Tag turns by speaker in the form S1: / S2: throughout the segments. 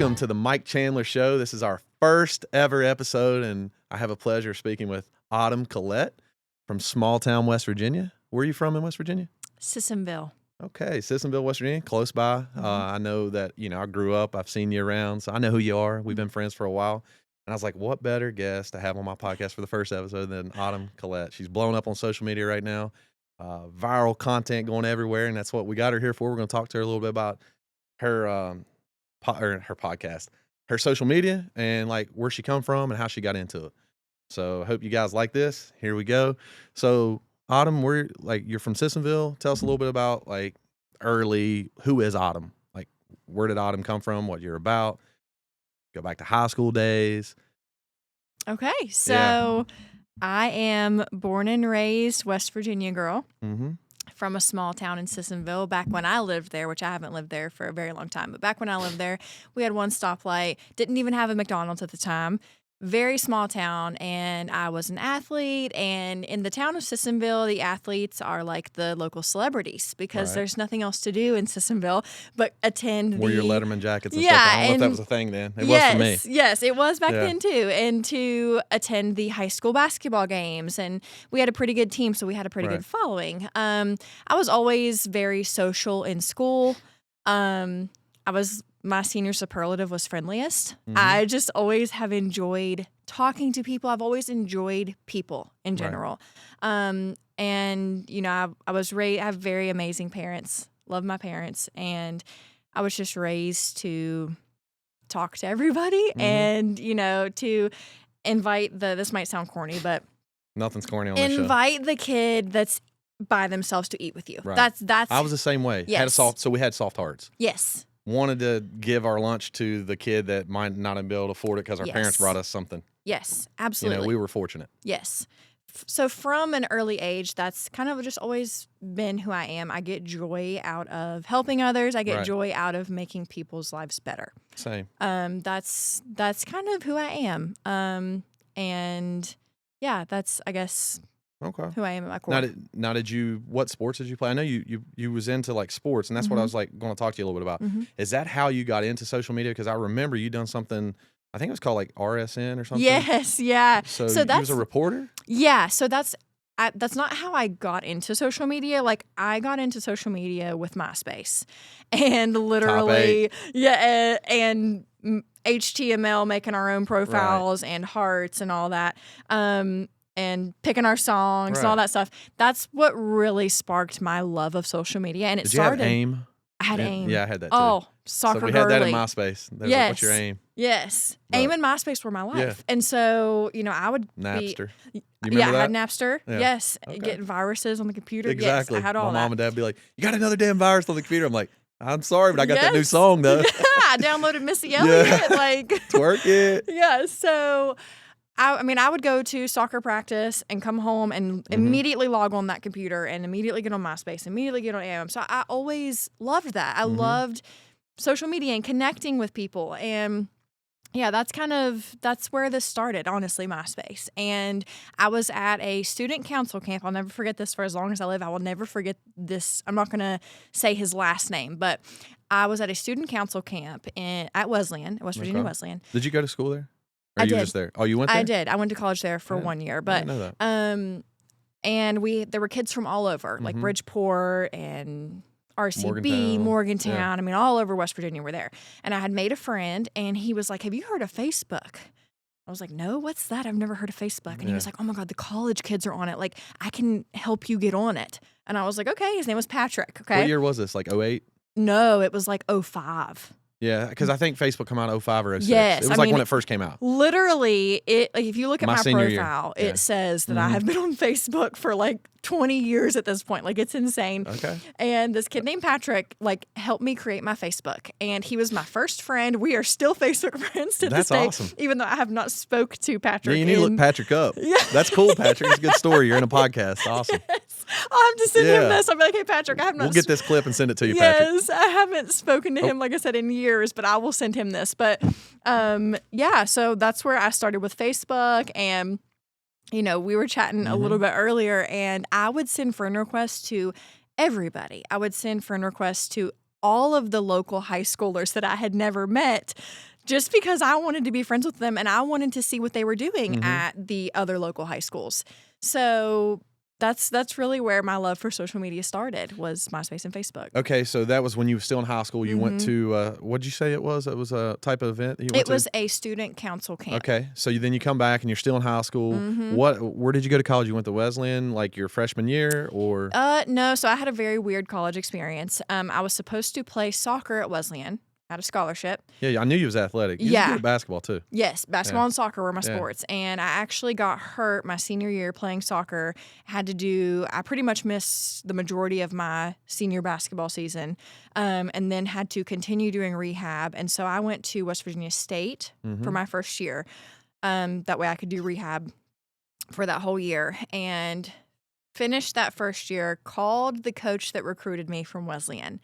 S1: Welcome to the Mike Chandler Show. This is our first ever episode, and I have a pleasure speaking with Autumn Collette from small town West Virginia. Where are you from in West Virginia?
S2: Sissonville.
S1: Okay, Sissonville, West Virginia, close by. I know that, I grew up. I've seen you around, so I know who you are. We've been friends for a while. And I was like, what better guest to have on my podcast for the first episode than Autumn Collette? She's blowing up on social media right now. Viral content going everywhere, and that's what we got her here for. We're going to talk to her a little bit about her her podcast, her social media, and like where she come from and how she got into it. So I hope you guys like this. Here we go. So Autumn, you're from Sissonville. Tell us a little bit about like who is Autumn? Like, where did Autumn come from? What you're about? Go back to high school days.
S2: Okay, so I am born and raised West Virginia girl from a small town in Sissonville. Back when I lived there, which I haven't lived there for a very long time, but back when I lived there, we had one stoplight, didn't even have a McDonald's at the time. Very small town, and I was an athlete, and in the town of Sissonville, the athletes are like the local celebrities because there's nothing else to do in Sissonville but attend
S1: Wear your Letterman jackets and stuff. I don't know if that was a thing then. It was for me.
S2: Yes, it was back then too, and to attend the high school basketball games, and we had a pretty good team, so we had a pretty good following. I was always very social in school. My senior superlative was friendliest. I just always have enjoyed talking to people. I've always enjoyed people in general. And, I have very amazing parents, love my parents. And I was just raised to talk to everybody and, to invite this might sound corny, but
S1: nothing's corny on this show.
S2: Invite the kid that's by themselves to eat with you.
S1: Right.
S2: That's
S1: I was the same way.
S2: Yes.
S1: So we had soft hearts.
S2: Yes.
S1: Wanted to give our lunch to the kid that might not have been able to afford it because our parents brought us something.
S2: Yes, absolutely.
S1: We were fortunate.
S2: Yes. So from an early age, that's kind of just always been who I am. I get joy out of helping others. I get joy out of making people's lives better.
S1: Same.
S2: That's kind of who I am. And yeah, that's, I guess, who I am at my core.
S1: What sports did you play? I know you was into like sports, and that's what I was like going to talk to you a little bit about. Is that how you got into social media? Because I remember you done something, I think it was called like RSN or something.
S2: Yes, yeah.
S1: So you was a reporter?
S2: Yeah, so that's not how I got into social media. Like, I got into social media with MySpace, and literally, and HTML, making our own profiles and hearts and all that. And picking our songs and all that stuff. That's what really sparked my love of social media. And it started.
S1: Did you have AIM?
S2: I had AIM.
S1: Yeah, I had that too.
S2: Oh, soccer
S1: So we
S2: girly.
S1: had that in MySpace. Like, what's your AIM?
S2: Yes.
S1: Right.
S2: AIM and MySpace were my life.
S1: Yeah.
S2: And so, I would
S1: Napster.
S2: You
S1: remember that?
S2: I had Napster.
S1: Yeah.
S2: Yes.
S1: Okay.
S2: Getting viruses on the computer.
S1: Exactly.
S2: Yes, I had all
S1: My
S2: that.
S1: mom and dad would be like, you got another damn virus on the computer. I'm like, I'm sorry, but I got that new song though.
S2: I downloaded Missy Elliott. Like,
S1: twerk it.
S2: Yeah. So I would go to soccer practice and come home and immediately log on that computer and immediately get on MySpace, immediately get on AM. So I always loved that. I loved social media and connecting with people. And yeah, that's where this started, honestly, MySpace. And I was at a student council camp. I'll never forget this for as long as I live. I will never forget this. I'm not going to say his last name, but I was at a student council camp at Wesleyan, West Virginia Wesleyan.
S1: Did you go to school there? Or
S2: I
S1: you
S2: did.
S1: were just there? Oh, you went there?
S2: I did. I went to college there for 1 year. But
S1: I didn't know that.
S2: and there were kids from all over, like Bridgeport and RCB, Morgantown.
S1: Yeah.
S2: I mean, all over West Virginia were there. And I had made a friend, and he was like, have you heard of Facebook? I was like, no, what's that? I've never heard of Facebook. And he was like, oh my God, the college kids are on it. Like, I can help you get on it. And I was like, okay. His name was Patrick. Okay.
S1: What year was this? Like 08?
S2: No, it was like 05.
S1: Yeah, because I think Facebook came out in 05 or 06.
S2: Yes,
S1: it was when it first came out.
S2: Literally, if you look at my profile,
S1: year.
S2: it says that I have been on Facebook for like 20 years at this point. Like, it's insane.
S1: Okay.
S2: And this kid named Patrick, like, helped me create my Facebook. And he was my first friend. We are still Facebook friends to this day.
S1: That's awesome.
S2: Even though I have not spoke to Patrick.
S1: Yeah, you need to look Patrick up. Yeah. That's cool, Patrick. It's a good story. You're in a podcast. Awesome.
S2: Yes. I'll have to send him this. I'll be like, hey, Patrick, I have not...
S1: We'll get this clip and send it to you, Patrick.
S2: Yes, I haven't spoken to him, like I said, in years, but I will send him this. But, so that's where I started with Facebook. And, we were chatting a little bit earlier, and I would send friend requests to everybody. I would send friend requests to all of the local high schoolers that I had never met just because I wanted to be friends with them and I wanted to see what they were doing
S1: Mhm.
S2: at the other local high schools. So that's really where my love for social media started, was MySpace and Facebook.
S1: Okay, so that was when you were still in high school. You went
S2: Mhm.
S1: to what'd you say it was? It was a type of event that you went
S2: It
S1: to?
S2: was a student council camp.
S1: Okay, so then you come back and you're still in high school.
S2: Mhm.
S1: Where did you go to college? You went to Wesleyan, like your freshman year, or
S2: No, so I had a very weird college experience. I was supposed to play soccer at Wesleyan, had a scholarship.
S1: yeah, I knew you was athletic. You was good
S2: Yeah.
S1: at basketball too.
S2: Yes, basketball
S1: Yeah.
S2: and soccer were my
S1: Yeah.
S2: sports. And I actually got hurt my senior year playing soccer. I pretty much missed the majority of my senior basketball season, and then had to continue doing rehab. And so I went to West Virginia State for
S1: Mhm.
S2: my first year. That way I could do rehab for that whole year. And finished that first year, called the coach that recruited me from Wesleyan.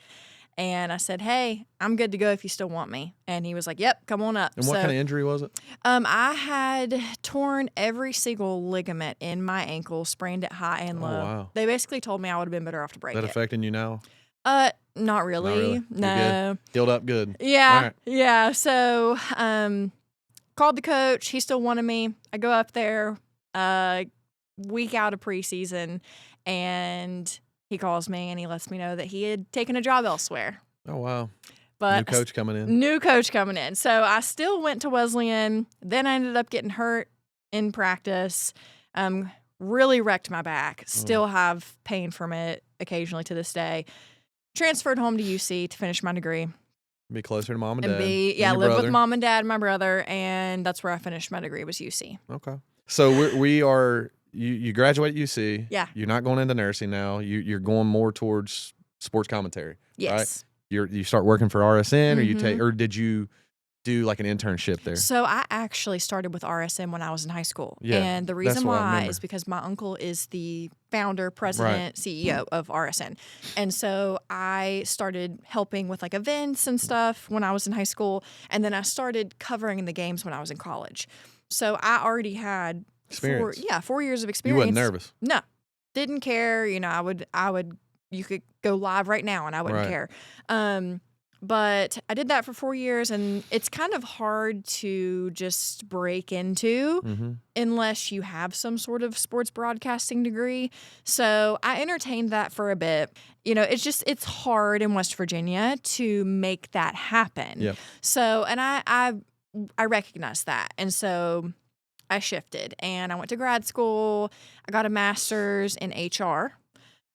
S2: And I said, "Hey, I'm good to go if you still want me." And he was like, "Yep, come on up."
S1: And what kind of injury was it?
S2: I had torn every single ligament in my ankle, sprained it high and
S1: Oh,
S2: low.
S1: wow.
S2: They basically told me I would have been better off to break
S1: That
S2: it.
S1: affecting you now?
S2: Not really.
S1: Not really. You're
S2: No.
S1: good. Healed up good.
S2: Yeah.
S1: All right.
S2: Yeah. So, called the coach. He still wanted me. I go up there, week out of preseason, and he calls me and he lets me know that he had taken a job elsewhere.
S1: Oh wow.
S2: But
S1: New coach coming in.
S2: New coach coming in. So I still went to Wesleyan. Then I ended up getting hurt in practice. Really wrecked my back. Still have pain from it occasionally to this day. Transferred home to UC to finish my degree.
S1: Be closer to mom and
S2: And
S1: dad. and
S2: live
S1: your
S2: with
S1: brother.
S2: mom and dad and my brother. And that's where I finished my degree, was UC.
S1: Okay. So we are. You graduate UC.
S2: Yeah.
S1: You're not going into nursing now. You're going more towards sports commentary.
S2: Yes.
S1: Right? You start working for RSN,
S2: Mhm.
S1: or did you do like an internship there?
S2: So I actually started with RSM when I was in high school.
S1: Yeah,
S2: And the
S1: that's
S2: reason
S1: what I
S2: why
S1: remember.
S2: is because my uncle is the founder, president, CEO of RSN. And so I started helping with like events and stuff when I was in high school. And then I started covering the games when I was in college. So I already had
S1: Experience.
S2: 4 years of
S1: You
S2: experience.
S1: wasn't nervous.
S2: No. Didn't care. I would you could go live right now and I wouldn't
S1: Right.
S2: care. But I did that for 4 years, and it's kind of hard to just break into
S1: Mm-hmm.
S2: unless you have some sort of sports broadcasting degree. So I entertained that for a bit. It's hard in West Virginia to make that happen.
S1: Yep.
S2: So, and I recognize that. And so I shifted and I went to grad school. I got a master's in HR.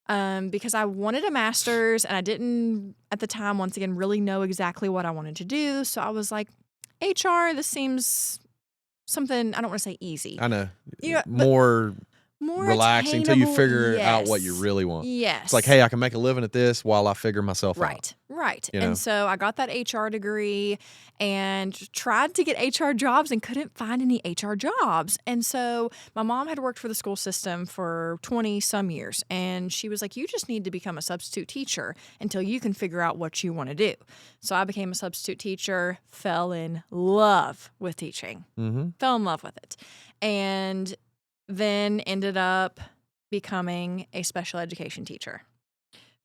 S2: Because I wanted a master's and I didn't, at the time, once again, really know exactly what I wanted to do. So I was like, HR, this seems something, I don't want to say easy.
S1: I know.
S2: Yeah, but
S1: More relaxing till you
S2: attainable,
S1: figure out what you
S2: yes.
S1: really want.
S2: Yes.
S1: It's like, hey, I can make a living at this while I figure myself out.
S2: Right.
S1: You know?
S2: And so I got that HR degree and tried to get HR jobs and couldn't find any HR jobs. And so my mom had worked for the school system for 20 some years. And she was like, you just need to become a substitute teacher until you can figure out what you want to do. So I became a substitute teacher, fell in love with teaching,
S1: Mm-hmm.
S2: fell in love with it. And then ended up becoming a special education teacher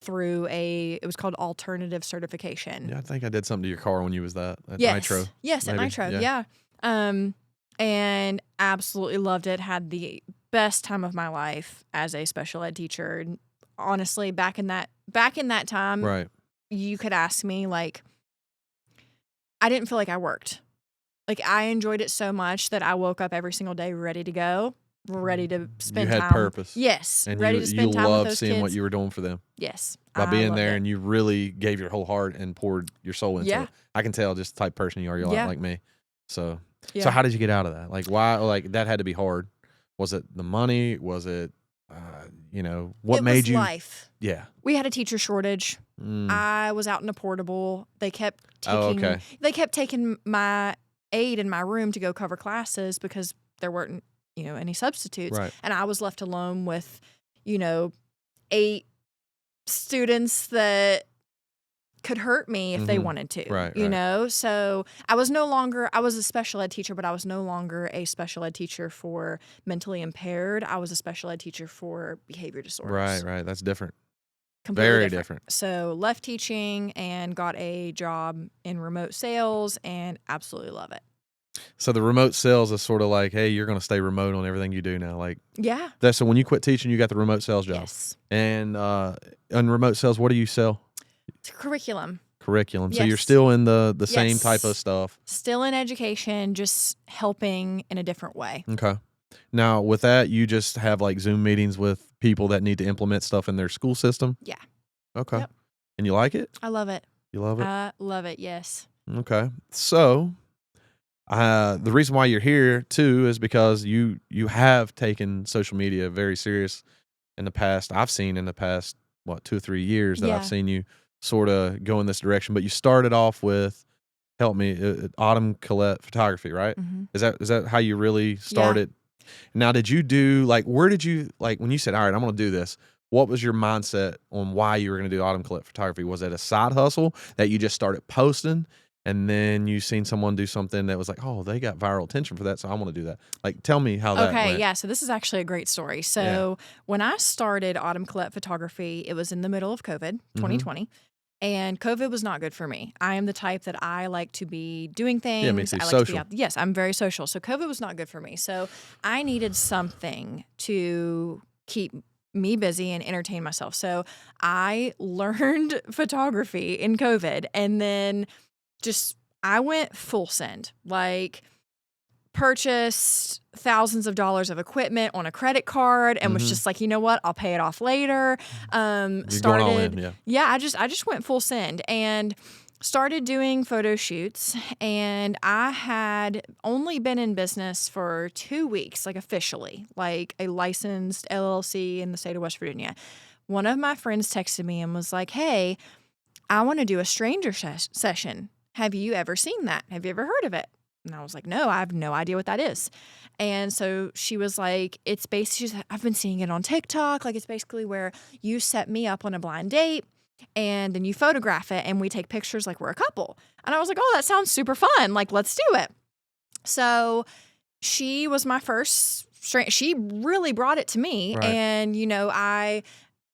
S2: through it was called alternative certification.
S1: Yeah, I think I did something to your car when you was at
S2: Yes.
S1: Nitro.
S2: Yes, at
S1: maybe.
S2: Nitro.
S1: Yeah.
S2: Yeah. And absolutely loved it. Had the best time of my life as a special ed teacher. And honestly, back in that time,
S1: Right.
S2: you could ask me, like, I didn't feel like I worked. Like, I enjoyed it so much that I woke up every single day ready to go, ready to spend
S1: You had
S2: time.
S1: purpose.
S2: Yes.
S1: And
S2: ready
S1: you
S2: to spend time with
S1: loved
S2: those
S1: seeing
S2: kids.
S1: what you were doing for them.
S2: Yes.
S1: By
S2: I
S1: being
S2: loved
S1: there,
S2: it.
S1: and you really gave your whole heart and poured your soul into
S2: Yeah.
S1: it. I can tell just the type of person you are. You're a lot
S2: Yeah.
S1: like me. So
S2: Yeah.
S1: how did you get out of that? Like, why? Like, that had to be hard. Was it the money? Was it, what
S2: It
S1: made
S2: was
S1: you?
S2: life.
S1: Yeah.
S2: We had a teacher shortage.
S1: Mm.
S2: I was out in a portable. They kept
S1: Oh,
S2: taking
S1: okay.
S2: They kept taking my aide in my room to go cover classes because there weren't, any substitutes.
S1: Right.
S2: And I was left alone with, 8 students that could hurt me if they
S1: Mhm.
S2: wanted to.
S1: Right.
S2: So I was a special ed teacher, but I was no longer a special ed teacher for mentally impaired. I was a special ed teacher for behavior disorders.
S1: Right. That's different.
S2: Completely
S1: Very
S2: different.
S1: different.
S2: So left teaching and got a job in remote sales and absolutely love it.
S1: So the remote sales is sort of like, hey, you're going to stay remote on everything you do now. Like
S2: Yeah.
S1: that. So when you quit teaching, you got the remote sales job.
S2: Yes.
S1: And on remote sales, what do you sell?
S2: It's curriculum.
S1: Curriculum. So you're
S2: Yes.
S1: still in the same
S2: Yes.
S1: type of stuff.
S2: Still in education, just helping in a different way.
S1: Okay. Now with that, you just have like Zoom meetings with people that need to implement stuff in their school system.
S2: Yeah.
S1: Okay.
S2: Yep.
S1: And you like it?
S2: I love it.
S1: You love it?
S2: I love it. Yes.
S1: Okay. So the reason why you're here too is because you have taken social media very serious in the past. I've seen in the past 2 or 3 years that
S2: Yeah.
S1: I've seen you sort of go in this direction. But you started off with, help me, Autumn Collette photography, right?
S2: Mm-hmm.
S1: Is that how you really started? Now, did you do where did you when you said, all right, I'm going to do this? What was your mindset on why you were going to do Autumn Collette photography? Was it a side hustle that you just started posting? And then you seen someone do something that was like, oh, they got viral attention for that, so I want to do that. Tell me how that went.
S2: Yeah. So this is actually a great story. So when I started Autumn Collette photography, it was in the middle of COVID, 2020. And COVID was not good for me. I am the type that I like to be doing things.
S1: Yeah, me too.
S2: I like
S1: Social.
S2: to be out. Yes, I'm very social. So COVID was not good for me. So I needed something to keep me busy and entertain myself. So I learned photography in COVID, and then I went full send. Purchased thousands of dollars of equipment on a credit card and was just like, you know what, I'll pay it off later.
S1: You're going all in,
S2: I just went full send and started doing photo shoots. And I had only been in business for 2 weeks, officially, like a licensed LLC in the state of West Virginia. One of my friends texted me and was like, hey, I want to do a stranger session. Have you ever seen that? Have you ever heard of it? And I was like, no, I have no idea what that is. And so she was like, it's basically, I've been seeing it on TikTok. It's basically where you set me up on a blind date and then you photograph it and we take pictures like we're a couple. And I was like, oh, that sounds super fun. Let's do it. So she was my first, she really brought it to me.
S1: Right.
S2: And, I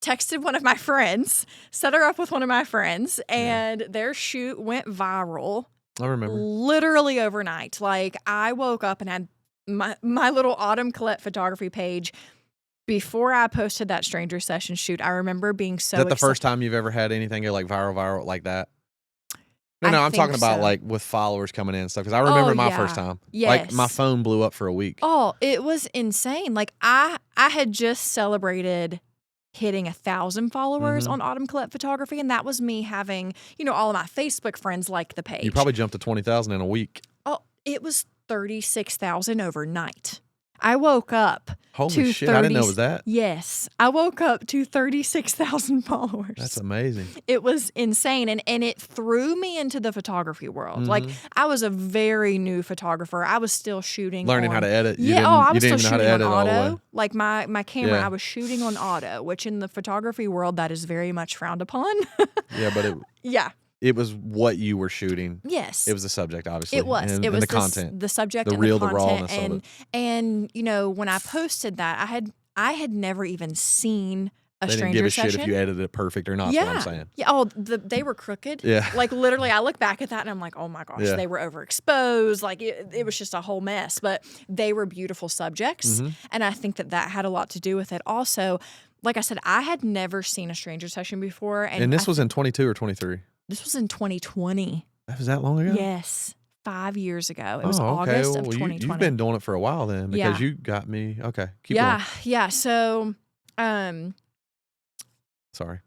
S2: texted one of my friends, set her up with one of my friends, and their shoot went viral.
S1: I remember.
S2: Literally overnight. I woke up and had my little Autumn Collette photography page. Before I posted that stranger session shoot, I remember being so
S1: Is that the first time you've ever had anything go viral like that? No,
S2: I
S1: I'm talking
S2: think
S1: about
S2: so.
S1: with followers coming in and stuff. Because I remember my first time.
S2: Yes.
S1: My phone blew up for a week.
S2: Oh, it was insane. I had just celebrated hitting 1,000 followers on Autumn Collette photography, and that was me having, all of my Facebook friends like the page.
S1: You probably jumped to 20,000 in a week.
S2: Oh, it was 36,000 overnight. I woke up
S1: Holy shit, I didn't know it was that.
S2: Yes. I woke up to 36,000 followers.
S1: That's amazing.
S2: It was insane. And it threw me into the photography world. I was a very new photographer. I was still shooting.
S1: Learning how to edit.
S2: I was still shooting on
S1: all the way.
S2: auto. My camera, I was shooting on auto, which in the photography world, that is very much frowned upon.
S1: Yeah, but it was what you were shooting.
S2: Yes.
S1: It was the subject, obviously.
S2: It was.
S1: And
S2: it was
S1: the content.
S2: The subject,
S1: the
S2: and
S1: real,
S2: the content.
S1: the rawness of it.
S2: And when I posted that, I had never even seen a
S1: they
S2: stranger
S1: didn't give a
S2: session.
S1: shit if you edited it perfect or not,
S2: Yeah.
S1: is what I'm saying.
S2: Yeah. Oh, they were crooked.
S1: Yeah.
S2: Literally, I look back at that and I'm like, oh my gosh, they were overexposed. It was just a whole mess. But they were beautiful subjects. And I think that had a lot to do with it. Also, like I said, I had never seen a stranger session before. And
S1: this was in 22 or 23?
S2: This was in 2020.
S1: That was that long ago?
S2: Yes. 5 years ago. It was
S1: okay.
S2: August of
S1: Well,
S2: 2020.
S1: You've been doing it for a while then because you got me. Okay. Keep going.
S2: Yeah. So,
S1: sorry.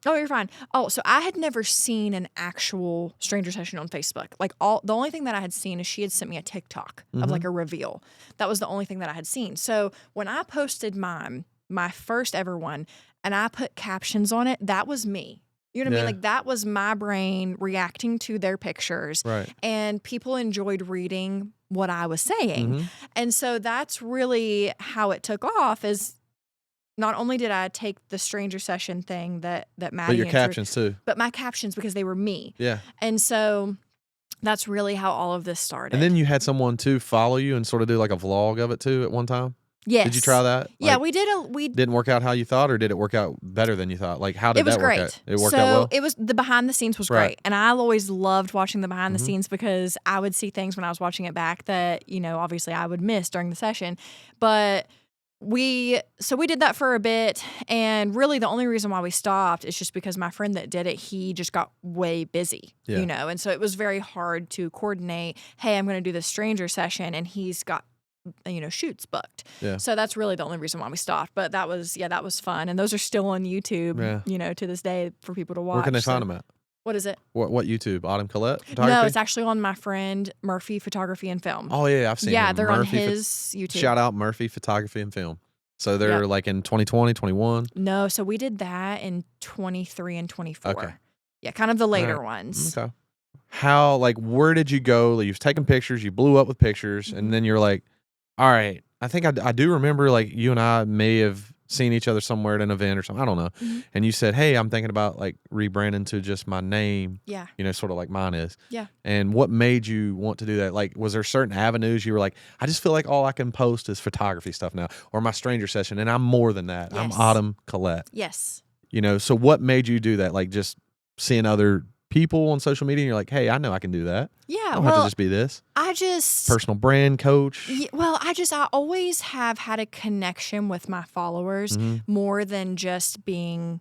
S2: Oh, you're fine. Oh, so I had never seen an actual stranger session on Facebook. The only thing that I had seen is she had sent me a TikTok of a reveal. That was the only thing that I had seen. So when I posted my first ever one, and I put captions on it, that was me. You know what I mean? That was my brain reacting to their pictures.
S1: Right.
S2: And people enjoyed reading what I was saying. And so that's really how it took off, is not only did I take the stranger session thing that Maddie
S1: But your
S2: answered,
S1: captions too.
S2: but my captions, because they were me.
S1: Yeah.
S2: And so that's really how all of this started.
S1: And then you had someone too follow you and sort of do a vlog of it too at one time?
S2: Yes.
S1: Did you try that?
S2: Yeah,
S1: Like,
S2: we
S1: didn't work out how you thought, or did it work out better than you thought? Like, how
S2: It
S1: did
S2: was
S1: that work
S2: great.
S1: out? It worked
S2: so
S1: out well?
S2: it was the behind the scenes was
S1: Right.
S2: great, and I always loved watching the behind the
S1: Mhm.
S2: scenes because I would see things when I was watching it back that obviously I would miss during the session. But we did that for a bit, and really the only reason why we stopped is just because my friend that did it, he just got way busy,
S1: Yeah.
S2: and so it was very hard to coordinate. Hey, I'm going to do this stranger session, and he's got shoots booked.
S1: Yeah.
S2: So that's really the only reason why we stopped. But that was fun. And those are still on YouTube,
S1: Yeah.
S2: To this day for people to watch.
S1: Where can they find
S2: So
S1: them at?
S2: what is it?
S1: What YouTube? Autumn Collette Photography?
S2: No, it's actually on my friend Murphy Photography and Film.
S1: Oh, yeah, I've seen
S2: Yeah,
S1: him.
S2: they're on
S1: Murphy
S2: his YouTube.
S1: Shout out Murphy Photography and Film. So they're
S2: Yep.
S1: like in 2020, 21?
S2: No, so we did that in 23 and 24.
S1: Okay.
S2: Yeah, kind of the later
S1: Right.
S2: ones.
S1: Okay. How, like, where did you go? Like, you was taking pictures, you blew up with pictures,
S2: Mhm.
S1: and then you're like, all right, I think I do remember, like, you and I may have seen each other somewhere at an event or something. I don't know.
S2: Mhm.
S1: And you said, hey, I'm thinking about, like, rebranding to just my name,
S2: Yeah.
S1: sort of like mine is.
S2: Yeah.
S1: And what made you want to do that? Like, was there certain avenues you were like, I just feel like all I can post is photography stuff now, or my stranger session, and I'm more than that. I'm
S2: Yes.
S1: Autumn Collette.
S2: Yes.
S1: So what made you do that? Like, just seeing other people on social media, and you're like, hey, I know I can do that.
S2: Yeah.
S1: I don't have to just be this.
S2: I just
S1: Personal brand coach.
S2: I always have had a connection with my followers
S1: Mhm.
S2: more than just being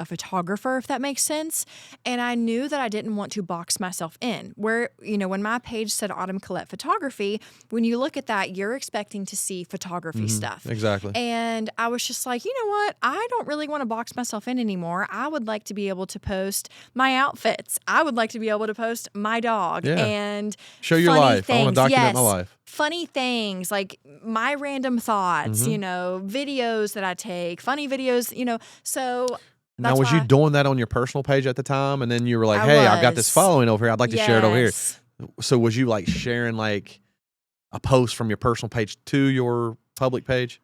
S2: a photographer, if that makes sense. And I knew that I didn't want to box myself in. Where, when my page said Autumn Collette Photography, when you look at that, you're expecting to see photography
S1: Mhm.
S2: stuff.
S1: Exactly.
S2: And I was just like, you know what? I don't really want to box myself in anymore. I would like to be able to post my outfits. I would like to be able to post my dog
S1: Yeah.
S2: and
S1: Show your
S2: funny
S1: life. I want to
S2: things.
S1: document my
S2: Yes.
S1: life.
S2: Funny things like my random thoughts,
S1: Mhm.
S2: videos that I take, funny videos, so
S1: Now,
S2: that's
S1: was you
S2: why
S1: doing that on your personal page at the time? And then you were like,
S2: I
S1: hey, I've got this
S2: was.
S1: following over here. I'd like to share it over here.
S2: Yes.
S1: So was you like sharing like a post from your personal page to your public page?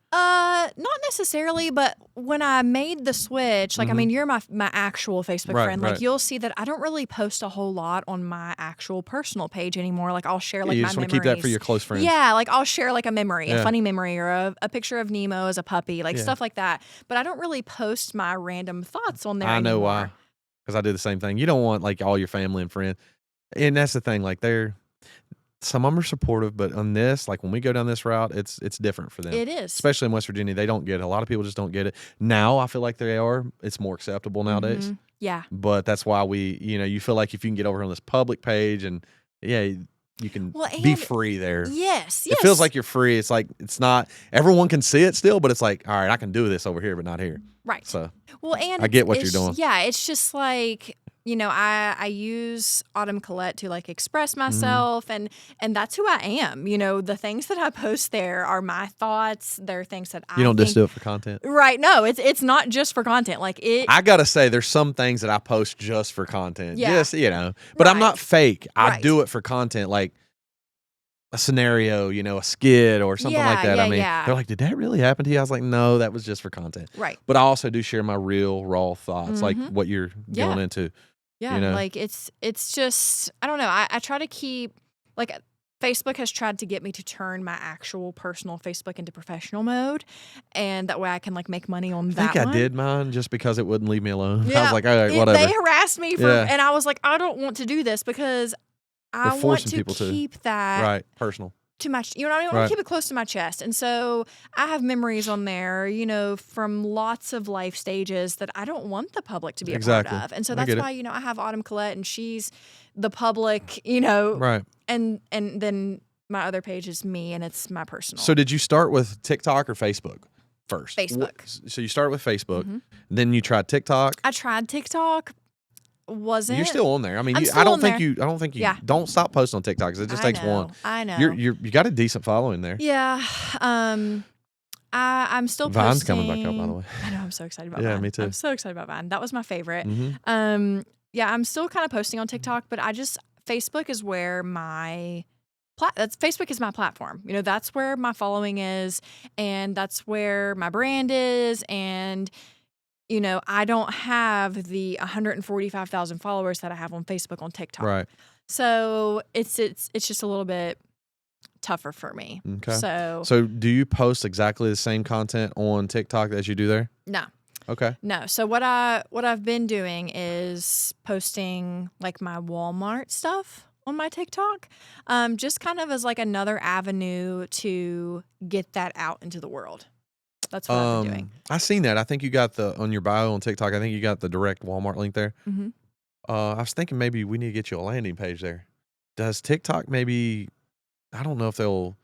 S2: Not necessarily, but when I made the switch, like, I mean, you're my actual Facebook
S1: Right,
S2: friend. Like,
S1: right.
S2: you'll see that I don't really post a whole lot on my actual personal page anymore. Like, I'll share
S1: Yeah,
S2: like
S1: you
S2: my
S1: just want
S2: memories.
S1: to keep that for your close friends.
S2: Yeah, like I'll share like a memory, a
S1: Yeah.
S2: funny memory, or a picture of Nemo as a puppy, like
S1: Yeah.
S2: stuff like that. But I don't really post my random thoughts on there
S1: I know
S2: anymore.
S1: why. Because I do the same thing. You don't want like all your family and friends. And that's the thing. Like some of them are supportive, but on this, like when we go down this route, it's different for them.
S2: It is.
S1: Especially in West Virginia, they don't get it. A lot of people just don't get it. Now I feel like they are. It's more acceptable nowadays.
S2: Mhm. Yeah.
S1: But that's why you feel like if you can get over on this public page and you can
S2: Well,
S1: be
S2: and
S1: free there.
S2: yes.
S1: It feels like you're free. It's like it's not everyone can see it still, but it's like, all right, I can do this over here, but not here.
S2: right.
S1: So
S2: Well, and
S1: I get what
S2: it's
S1: you're doing.
S2: Yeah, it's just like I use Autumn Collette to like express myself, and that's who I am. The things that I post there are my thoughts. They're things that I
S1: You don't just
S2: think-
S1: do it for content.
S2: Right? No, it's not just for content. Like it.
S1: I gotta say, there's some things that I post just for content.
S2: Yeah.
S1: Just but I'm
S2: Right.
S1: not fake. I
S2: Right.
S1: do it for content, like a scenario, a skit or something like that. I mean,
S2: yeah.
S1: they're like, "Did that really happen to you?" I was like, "No, that was just for content."
S2: Right.
S1: But I also do share my real, raw thoughts, like
S2: Mhm.
S1: what you're
S2: Yeah.
S1: going into.
S2: Yeah. Like it's just I don't know. I try to keep like. Facebook has tried to get me to turn my actual personal Facebook into professional mode, and that way I can like make money on
S1: I
S2: that
S1: think
S2: one.
S1: I did mine just because it wouldn't leave me alone. I
S2: Yeah,
S1: was like, all right, whatever.
S2: They harassed me for,
S1: Yeah.
S2: and I was like, I don't want to do this because I want
S1: forcing
S2: to
S1: people to.
S2: keep that
S1: Right, personal.
S2: to my, I want
S1: Right.
S2: to keep it close to my chest. And so I have memories on there, from lots of life stages that I don't want the public to be a
S1: Exactly.
S2: part of. And so
S1: I
S2: that's
S1: get it.
S2: why, I have Autumn Collette, and she's the public,
S1: Right.
S2: and then my other page is me, and it's my personal.
S1: So did you start with TikTok or Facebook first?
S2: Facebook.
S1: So you start with Facebook,
S2: Mhm.
S1: then you tried TikTok.
S2: I tried TikTok. Wasn't.
S1: You're still on there. I mean,
S2: I'm
S1: I
S2: still
S1: don't
S2: on
S1: think
S2: there.
S1: you. I don't think you.
S2: Yeah.
S1: Don't stop posting on TikTok because it just takes one.
S2: I know.
S1: You got a decent following there.
S2: Yeah. I'm still
S1: Vine's
S2: posting.
S1: coming back up, by the way.
S2: I know. I'm so excited about
S1: Yeah,
S2: Vine.
S1: me too.
S2: I'm so excited about Vine. That was my favorite.
S1: Mm-hmm.
S2: Yeah, I'm still kind of posting on TikTok, but Facebook is where Facebook is my platform. That's where my following is, and that's where my brand is, and I don't have the 145,000 followers that I have on Facebook on TikTok.
S1: Right.
S2: So it's just a little bit tougher for me.
S1: Okay.
S2: So
S1: So do you post exactly the same content on TikTok as you do there?
S2: no.
S1: Okay.
S2: No. So what I've been doing is posting like my Walmart stuff on my TikTok, just kind of as like another avenue to get that out into the world. That's what I've been doing.
S1: I seen that. I think you got on your bio on TikTok. I think you got the direct Walmart link there.
S2: Mm-hmm.
S1: I was thinking maybe we need to get you a landing page there. Does TikTok maybe? I don't know if they'll.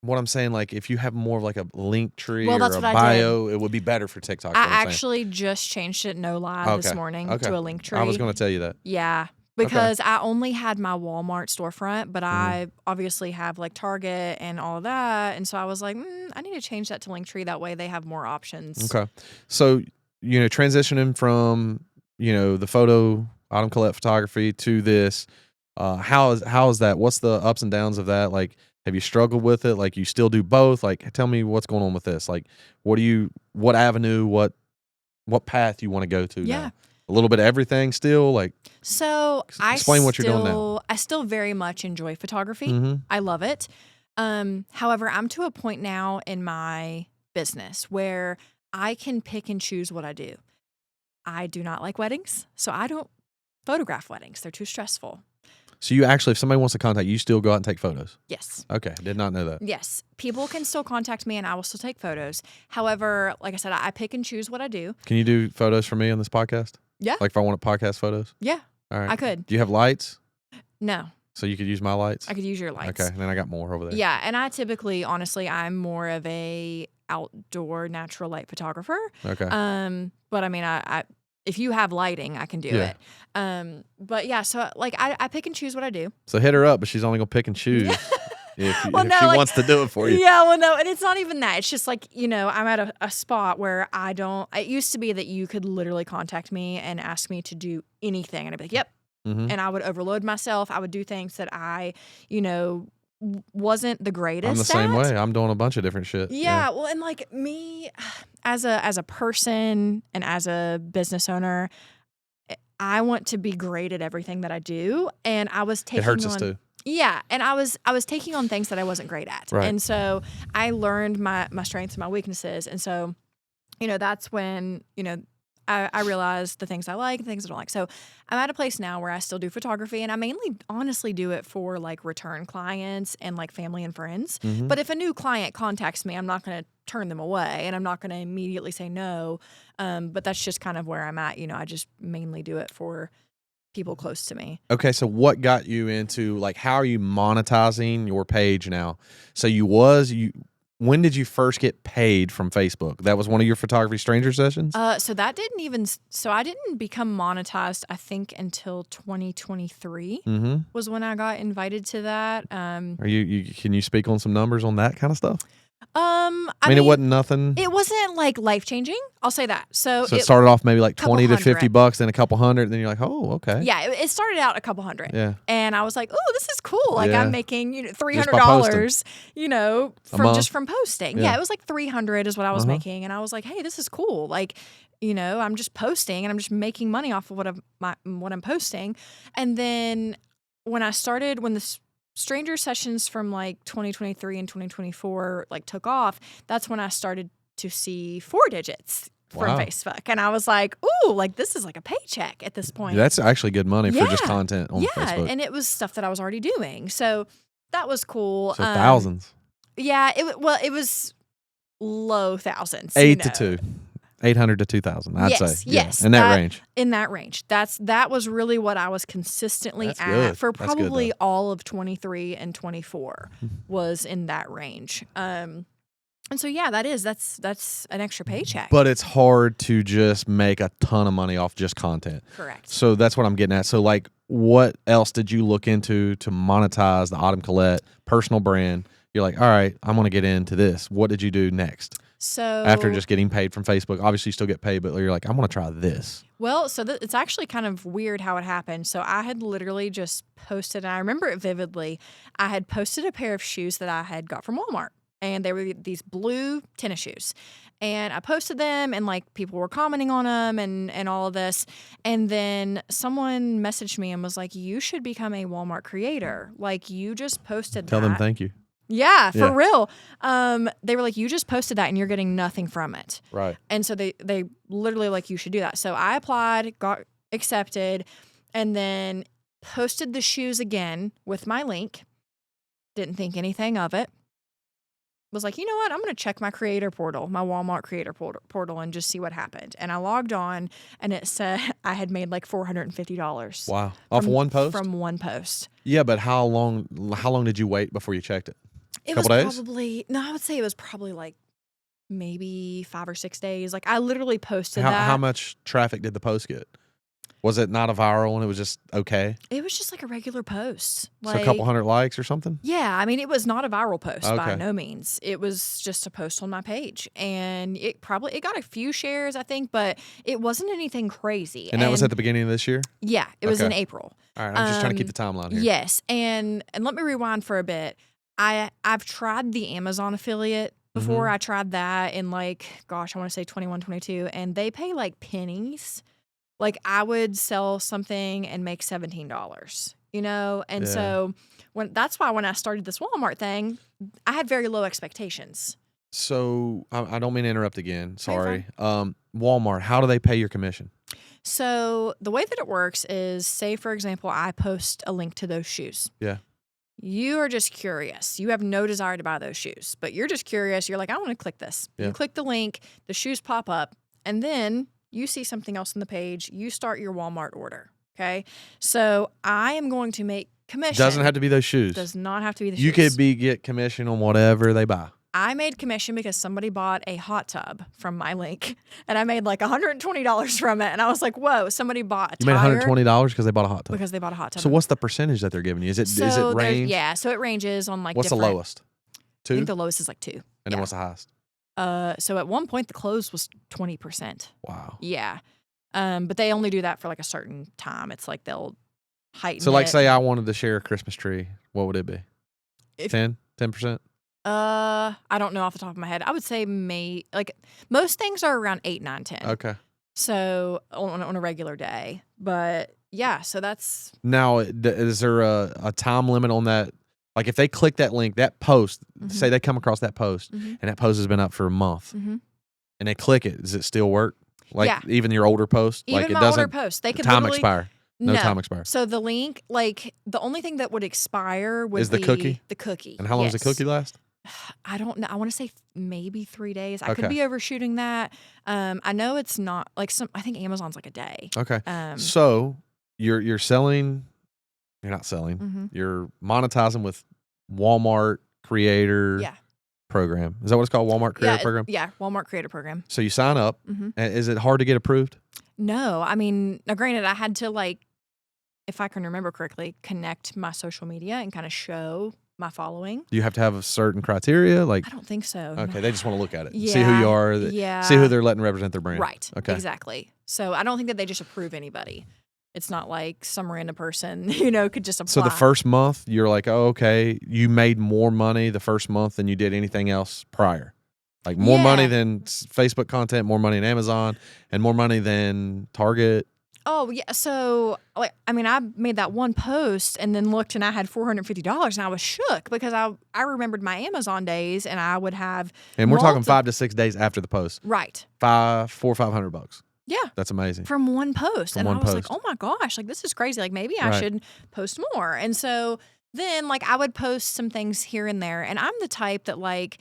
S1: What I'm saying, like, if you have more of like a link tree
S2: Well,
S1: or
S2: that's
S1: a
S2: what I
S1: bio, it would be better for TikTok.
S2: I
S1: is what I'm saying.
S2: actually just changed it, no lie, this
S1: Okay.
S2: morning
S1: Okay.
S2: to a link tree.
S1: I was going to tell you that.
S2: Yeah, because I only had my Walmart storefront, but I obviously have like Target and all of that, and so I was like, I need to change that to Linktree. That way, they have more options.
S1: Okay, so transitioning from the photo Autumn Collette photography to this, how is that? What's the ups and downs of that? Like, have you struggled with it? Like, you still do both? Like, tell me what's going on with this. Like, what avenue, what path you want to go to now? A little bit of everything still? Like,
S2: so
S1: explain what you're doing now.
S2: I still very much enjoy photography.
S1: Mm-hmm.
S2: I love it. However, I'm to a point now in my business where I can pick and choose what I do. I do not like weddings, so I don't photograph weddings. They're too stressful.
S1: So you actually, if somebody wants to contact you, still go out and take photos?
S2: Yes.
S1: Okay, did not know that.
S2: Yes. People can still contact me and I will still take photos. However, like I said, I pick and choose what I do.
S1: Can you do photos for me on this podcast?
S2: Yeah.
S1: Like if I want to podcast photos?
S2: Yeah.
S1: All right.
S2: I could.
S1: Do you have lights?
S2: No.
S1: So you could use my lights?
S2: I could use your lights.
S1: Okay, and then I got more over there.
S2: Yeah, and I typically, honestly, I'm more of a outdoor natural light photographer.
S1: Okay.
S2: But I mean, I if you have lighting, I can do it. But yeah, so like I pick and choose what I do.
S1: So hit her up, but she's only gonna pick and choose if she
S2: like,
S1: wants to do it for you.
S2: Yeah, well, no, and it's not even that. It's just like, I'm at a spot where I don't. It used to be that you could literally contact me and ask me to do anything, and I'd be like, yep.
S1: Mm-hmm.
S2: And I would overload myself. I would do things that I, wasn't the greatest.
S1: I'm the same way. I'm doing a bunch of different shit.
S2: Yeah, well, and like me, as a person and as a business owner, I want to be great at everything that I do, and I was taking
S1: it hurts us too.
S2: Yeah, and I was taking on things that I wasn't great at,
S1: right.
S2: And so I learned my strengths and my weaknesses, and so that's when I realized the things I like and things I don't like. So I'm at a place now where I still do photography, and I mainly honestly do it for like return clients and like family and friends.
S1: Mm-hmm.
S2: But if a new client contacts me, I'm not going to turn them away, and I'm not going to immediately say no. But that's just kind of where I'm at. I just mainly do it for people close to me.
S1: Okay, so what got you into, like, how are you monetizing your page now? So when did you first get paid from Facebook? That was one of your photography stranger sessions?
S2: So that I didn't become monetized, I think, until 2023 was when I got invited to that. Can
S1: you speak on some numbers on that kind of stuff?
S2: I
S1: mean, it wasn't nothing.
S2: It wasn't like life changing. I'll say that. So
S1: it started off maybe like 20 to $50, then a couple hundred, and then you're like, oh, okay.
S2: Yeah, it started out a couple hundred.
S1: Yeah.
S2: And I was like, oh, this is cool. Like I'm making $300, from posting. Yeah, it was like 300 is what I was making, and I was like, hey, this is cool. Like, I'm just posting and I'm just making money off of what I'm posting. And then when the stranger sessions from like 2023 and 2024 like took off, that's when I started to see 4 digits from Facebook. And I was like, ooh, like this is like a paycheck at this point.
S1: That's actually good money for just content on Facebook.
S2: Yeah, and it was stuff that I was already doing. So that was cool.
S1: So thousands.
S2: Yeah, it was low thousands.
S1: 800 to 2,000, I'd say.
S2: Yes.
S1: In that range.
S2: In that range. That was really what I was consistently
S1: good.
S2: for
S1: That's
S2: probably
S1: good,
S2: all of 23 and 24 was in that range. And so that's an extra paycheck.
S1: But it's hard to just make a ton of money off just content.
S2: Correct.
S1: So that's what I'm getting at. So like, what else did you look into to monetize the Autumn Collette personal brand? You're like, all right, I'm going to get into this. What did you do next?
S2: So
S1: after just getting paid from Facebook, obviously you still get paid, but you're like, I want to try this.
S2: Well, so it's actually kind of weird how it happened. So I had literally just posted, and I remember it vividly. I had posted a pair of shoes that I had got from Walmart. and they were these blue tennis shoes. And I posted them, and like people were commenting on them and all of this. And then someone messaged me and was like, "You should become a Walmart creator. Like, you just posted
S1: Tell
S2: that."
S1: them thank you.
S2: Yeah, for
S1: Yeah.
S2: real. They were like, "You just posted that and you're getting nothing from it."
S1: Right.
S2: And so they literally like, "You should do that." So I applied, got accepted, and then posted the shoes again with my link. Didn't think anything of it. Was like, you know what? I'm going to check my creator portal, my Walmart creator portal, and just see what happened. And I logged on, and it said I had made like $450.
S1: Wow. Off one post?
S2: From one post.
S1: Yeah, but how long did you wait before you checked it?
S2: It
S1: Couple
S2: was
S1: days?
S2: probably, no, I would say it was probably like maybe 5 or 6 days. Like, I literally posted
S1: How
S2: that.
S1: much traffic did the post get? Was it not a viral and it was just okay?
S2: It was just like a regular post.
S1: So
S2: Like,
S1: a couple hundred likes or something?
S2: yeah, I mean, it was not a viral post by
S1: Okay.
S2: no means. It was just a post on my page, and it got a few shares, I think, but it wasn't anything crazy.
S1: And that was at the beginning of this year?
S2: Yeah, it was in
S1: Okay.
S2: April.
S1: All right, I'm just trying to keep the timeline here.
S2: Yes, and let me rewind for a bit. I've tried the Amazon affiliate before.
S1: Mm-hmm.
S2: I tried that in like, gosh, I want to say 21, 22, and they pay like pennies. Like, I would sell something and make $17, you know? And
S1: Yeah.
S2: so that's why when I started this Walmart thing, I had very low expectations.
S1: So I don't mean to interrupt again.
S2: No, you're
S1: Sorry. Walmart, how do they pay your commission?
S2: So the way that it works is, say, for example, I post a link to those shoes.
S1: Yeah.
S2: You are just curious. You have no desire to buy those shoes, but you're just curious. You're like, I want to click this.
S1: Yeah.
S2: You click the link, the shoes pop up, and then you see something else on the page. You start your Walmart order. Okay. So I am going to make commission.
S1: Doesn't have to be those shoes.
S2: Does not have to be the
S1: You
S2: shoes.
S1: could get commission on whatever they buy.
S2: I made commission because somebody bought a hot tub from my link, and I made like $120 from it. And I was like, whoa, somebody bought a
S1: You made
S2: tire
S1: $120 because they bought a hot tub.
S2: because they bought a hot tub.
S1: So what's the percentage that they're giving you? Is it
S2: So
S1: it range?
S2: yeah, so it ranges on like
S1: What's the
S2: different.
S1: lowest?
S2: I
S1: 2?
S2: think the lowest is like 2.
S1: And
S2: yeah.
S1: then what's the highest?
S2: So at one point the close was 20%.
S1: Wow.
S2: Yeah. But they only do that for like a certain time. It's like they'll heighten
S1: So like
S2: it.
S1: say I wanted to share a Christmas tree, what would it be?
S2: If-
S1: 10%?
S2: I don't know off the top of my head. I would say like most things are around 8, 9, 10.
S1: Okay.
S2: So on a regular day. But yeah, so that's
S1: Now, is there a time limit on that? Like if they click that link, that post, say they come across that post,
S2: Mhm.
S1: and that post has been up for a month,
S2: Mhm.
S1: and they click it, does it still work? Like
S2: Yeah.
S1: even your older post?
S2: even
S1: like it
S2: my
S1: doesn't
S2: older posts. They could
S1: time
S2: literally
S1: expire. No time expire.
S2: So the link, like the only thing that would expire would
S1: Is the
S2: be
S1: cookie?
S2: the cookie.
S1: And how long does the
S2: yes.
S1: cookie last?
S2: I don't know. I want to say maybe 3 days. I
S1: Okay.
S2: could be overshooting that. I know it's not like I think Amazon's like a day.
S1: Okay.
S2: Um,
S1: So you're selling, you're not selling,
S2: mhm.
S1: you're monetizing with Walmart Creator
S2: Yeah.
S1: Program. Is that what it's called? Walmart Creator
S2: Yeah,
S1: Program?
S2: yeah, Walmart Creator Program.
S1: So you sign up.
S2: Mhm.
S1: Is it hard to get approved?
S2: No, I mean, now granted, I had to like, if I can remember correctly, connect my social media and kind of show my following.
S1: Do you have to have a certain criteria? Like,
S2: I don't think so.
S1: okay, they just want to look at it,
S2: Yeah,
S1: see who you are,
S2: yeah.
S1: see who they're letting represent their brand.
S2: Right.
S1: Okay.
S2: Exactly. So I don't think that they just approve anybody. It's not like some random person, could just apply.
S1: So the first month, you're like, oh, okay, you made more money the first month than you did anything else prior. Like more money
S2: Yeah.
S1: than Facebook content, more money than Amazon, and more money than Target.
S2: Oh yeah. So I made that one post and then looked and I had $450 and I was shook because I remembered my Amazon days and I would have.
S1: And we're talking
S2: multi-
S1: 5 to 6 days after the post.
S2: Right.
S1: $500.
S2: Yeah.
S1: That's amazing.
S2: From one post.
S1: From
S2: and
S1: one
S2: I was
S1: post.
S2: like, oh my gosh, like this is crazy. Like maybe I
S1: Right.
S2: should post more. And so then like I would post some things here and there. And I'm the type that like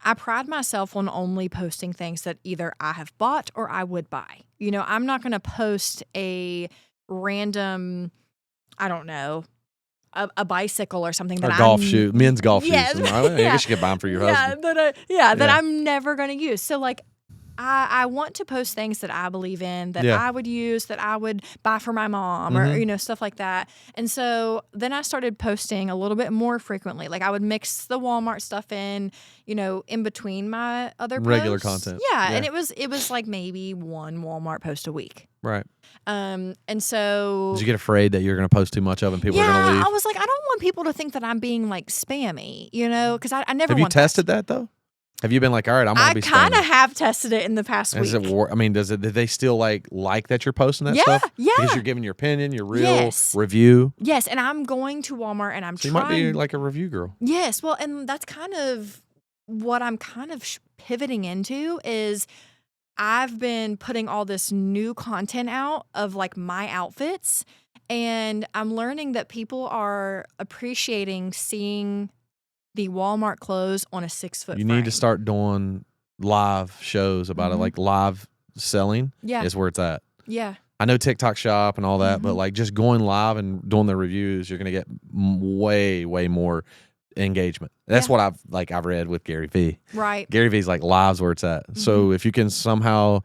S2: I pride myself on only posting things that either I have bought or I would buy. I'm not going to post a random, I don't know, a bicycle or something that
S1: Or golf
S2: I'm,
S1: shoes, men's golf
S2: Yes.
S1: shoes. I
S2: Yeah.
S1: guess you could buy them for your husband.
S2: that
S1: Yeah.
S2: I'm never going to use. So like I want to post things that I believe in, that
S1: Yeah.
S2: I would use, that I would buy for my mom or, stuff like that. And so then I started posting a little bit more frequently. Like I would mix the Walmart stuff in between my other
S1: Regular
S2: posts.
S1: content.
S2: Yeah.
S1: Yeah.
S2: And it was like maybe one Walmart post a week.
S1: Right.
S2: And so
S1: Did you get afraid that you're going to post too much of and people are going to leave?
S2: I was like, I don't want people to think that I'm being like spammy, you know, because I never
S1: Have you
S2: want
S1: tested that though? Have you been like, all right, I'm gonna
S2: I
S1: be
S2: kind of
S1: spamming?
S2: have tested it in the past
S1: Does
S2: week.
S1: it? I mean, do they still like that you're posting that
S2: Yeah,
S1: stuff?
S2: yeah.
S1: Because you're giving your opinion, your real
S2: Yes.
S1: review.
S2: Yes, and I'm going to Walmart and I'm
S1: So you
S2: trying.
S1: might be like a review girl.
S2: Yes, well, and that's kind of what I'm kind of pivoting into is I've been putting all this new content out of like my outfits, and I'm learning that people are appreciating seeing the Walmart clothes on a 6-foot
S1: You
S2: frame.
S1: need to start doing live shows about it, like live selling
S2: Yeah.
S1: is where it's at.
S2: Yeah.
S1: I know TikTok Shop and all that, but like just going live and doing the reviews, you're gonna get way more engagement. That's what I've read with Gary Vee.
S2: Right.
S1: Gary Vee's like live's where it's at. So if you can somehow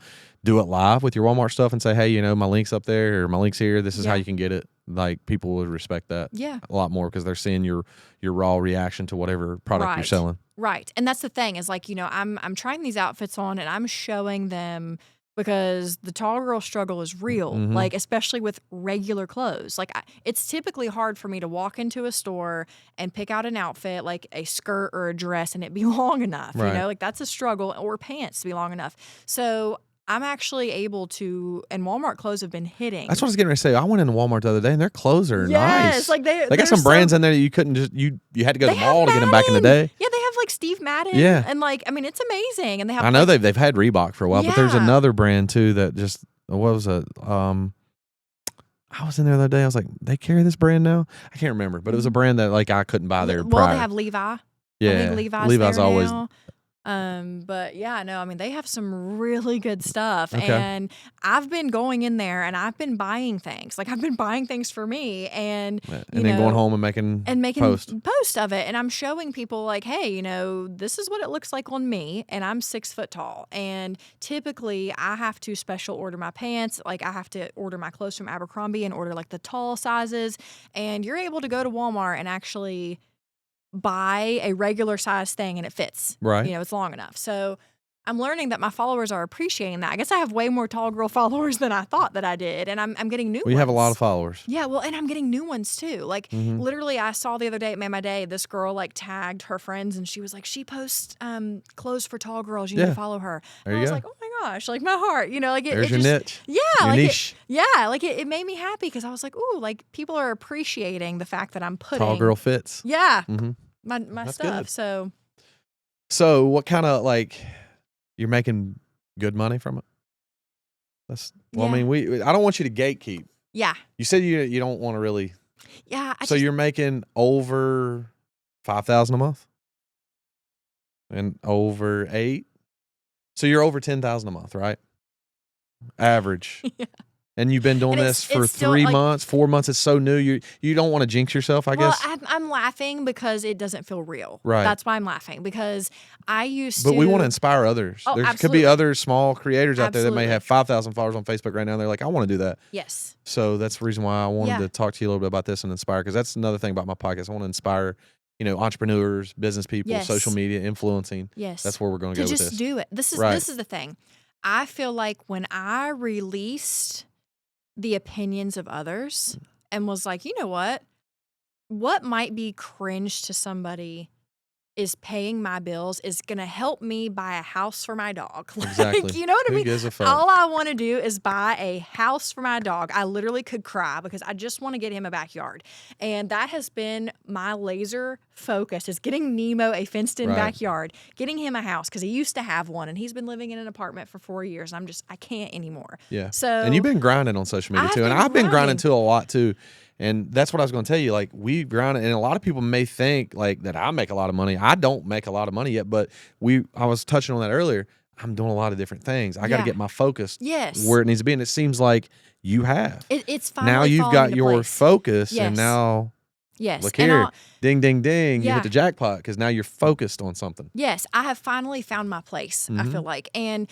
S1: do it live with your Walmart stuff and say, hey, you know, my link's up there or my link's here. This is how you can get it. Like people would respect that a lot more because they're seeing your raw reaction to whatever product you're selling.
S2: Right. And that's the thing is like, you know, I'm trying these outfits on and I'm showing them because the tall girl struggle is real, like especially with regular clothes. Like it's typically hard for me to walk into a store and pick out an outfit like a skirt or a dress and it be long enough, you know, like that's a struggle, or pants to be long enough. So I'm actually able to, and Walmart clothes have been hitting.
S1: That's what I was getting ready to say. I went into Walmart the other day and their clothes are nice.
S2: Like they
S1: got some brands in there that you couldn't just you had to go to the mall to get them back in the day.
S2: Yeah, they have like Steve Madden.
S1: Yeah.
S2: And like, I mean, it's amazing. And they have
S1: I know they've had Reebok for a while, but there's
S2: Yeah.
S1: another brand too that just what was it? I was in there the other day. I was like, they carry this brand now? I can't remember, but it was a brand that like I couldn't buy there
S2: Well,
S1: prior.
S2: they have Levi. I
S1: Yeah,
S2: think Levi's there
S1: always.
S2: now. But yeah, no, I mean, they have some really good stuff.
S1: Okay.
S2: And I've been going in there and I've been buying things. Like I've been buying things for me and
S1: then going home and making post
S2: of it. And I'm showing people like, hey, you know, this is what it looks like on me. And I'm 6 foot tall. And typically I have to special order my pants. Like I have to order my clothes from Abercrombie and order like the tall sizes. And you're able to go to Walmart and actually buy a regular size thing and it fits.
S1: Right.
S2: You know, it's long enough. So I'm learning that my followers are appreciating that. I guess I have way more tall girl followers than I thought that I did. And I'm getting new ones.
S1: We have a lot of followers.
S2: Yeah, well, and I'm getting new ones too. Like literally I saw the other day, it made my day, this girl like tagged her friends and she was like, she posts clothes for tall girls. You need to follow her.
S1: There
S2: and I
S1: you
S2: was
S1: go.
S2: like, oh my gosh, like my heart, you know, like
S1: There's
S2: it
S1: your
S2: just,
S1: niche.
S2: Yeah,
S1: your
S2: like
S1: niche.
S2: it made me happy because I was like, ooh, like people are appreciating the fact that I'm putting
S1: Tall girl fits.
S2: Yeah.
S1: Mm-hmm.
S2: My
S1: That's
S2: stuff.
S1: good. So what kind of like you're making good money from it? I mean, I don't want you to gatekeep.
S2: Yeah.
S1: You said you don't want to really.
S2: Yeah.
S1: You're making over $5,000 a month, and over 8. So you're over $10,000 a month, right? Average.
S2: Yeah.
S1: And you've been doing
S2: And
S1: this for
S2: it's still,
S1: 3
S2: like-
S1: months, 4 months. It's so new. You don't want to jinx yourself, I guess.
S2: Well, I'm laughing because it doesn't feel real.
S1: Right.
S2: That's why I'm laughing because I used
S1: But
S2: to.
S1: we want to inspire others.
S2: Oh,
S1: there could
S2: absolutely.
S1: be other small creators out there that may
S2: Absolutely.
S1: have 5,000 followers on Facebook right now. They're like, I want to do that.
S2: Yes.
S1: So that's the reason why I wanted
S2: Yeah.
S1: to talk to you a little bit about this and inspire, because that's another thing about my podcast. I want to inspire, entrepreneurs, business people,
S2: Yes.
S1: social media, influencing.
S2: Yes.
S1: That's where we're going to
S2: To
S1: go with
S2: just
S1: this.
S2: do it. This is the thing. I feel like when I released the opinions of others and was like, you know what might be cringe to somebody is paying my bills is going to help me buy a house for my dog. Like,
S1: Exactly.
S2: you know what I
S1: Who
S2: mean?
S1: gives a fuck?
S2: All I want to do is buy a house for my dog. I literally could cry because I just want to get him a backyard. And that has been my laser focus is getting Nemo a fenced-in backyard, getting him a house because he used to have one and he's been living in an apartment for 4 years. And I can't anymore.
S1: Yeah.
S2: So
S1: And you've been grinding on social media too. And I've been grinding too a lot too. And that's what I was going to tell you. Like, we grind, and a lot of people may think like that I make a lot of money. I don't make a lot of money yet, but I was touching on that earlier. I'm doing a lot of different things. I got to get my focus where it needs to be. And it seems like you have.
S2: It's finally
S1: now you've
S2: falling
S1: got
S2: into
S1: your
S2: place.
S1: focus,
S2: Yes.
S1: and now look
S2: And
S1: here, ding, ding, ding. You
S2: Yeah.
S1: hit the jackpot because now you're focused on something.
S2: Yes, I have finally found my place, I
S1: Mm-hmm.
S2: feel like. And,